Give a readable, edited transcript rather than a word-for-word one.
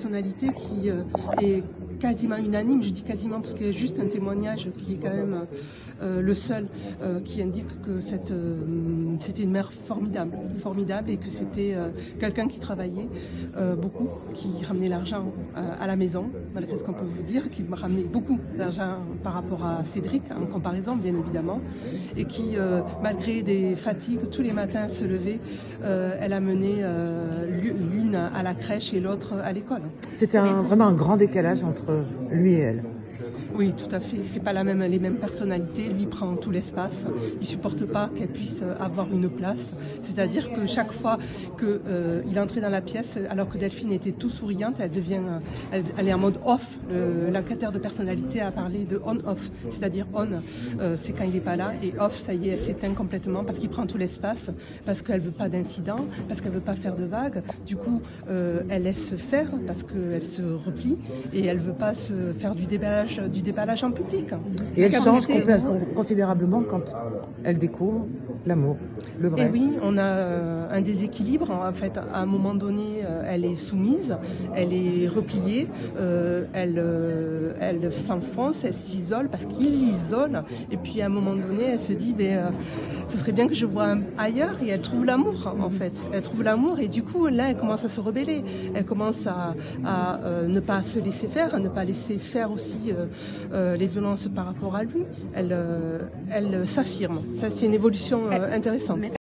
personnalité qui est quasiment unanime. Je dis quasiment parce qu'il y a juste un témoignage qui est quand même le seul qui indique que c'était une mère formidable et que c'était quelqu'un qui travaillait beaucoup, qui ramenait l'argent à la maison, malgré ce qu'on peut vous dire, qui ramenait beaucoup d'argent par rapport à Cédric, en comparaison bien évidemment, et qui, malgré des fatigues, tous les matins se levait, elle amenait l'une à la crèche et l'autre à l'école. C'était vraiment un grand décalage entre lui et elle. Oui, tout à fait. C'est pas les mêmes personnalités. Lui prend tout l'espace. Il supporte pas qu'elle puisse avoir une place. C'est-à-dire que chaque fois qu'il entrait dans la pièce, alors que Delphine était tout souriante, elle est en mode off. L'enquêteur de personnalité a parlé de on-off. C'est-à-dire on, c'est quand il n'est pas là, et off, ça y est, elle s'éteint complètement parce qu'il prend tout l'espace, parce qu'elle veut pas d'incident, parce qu'elle veut pas faire de vagues. Du coup, elle laisse faire parce qu'elle se replie et elle veut pas se faire du déballage en public. Et elle change considérablement quand elle découvre l'amour, le vrai. Et oui, on a un déséquilibre. En fait, à un moment donné, elle est soumise, elle est repliée, elle s'enfonce, elle s'isole parce qu'il l'isole. Et puis à un moment donné, elle se dit, ce serait bien que je voie ailleurs. Et elle trouve l'amour, en fait. Elle trouve l'amour et du coup, là, elle commence à se rebeller. Elle commence à ne pas se laisser faire, à ne pas laisser faire aussi les violences par rapport à lui. Elle s'affirme. Ça, c'est une évolution intéressante.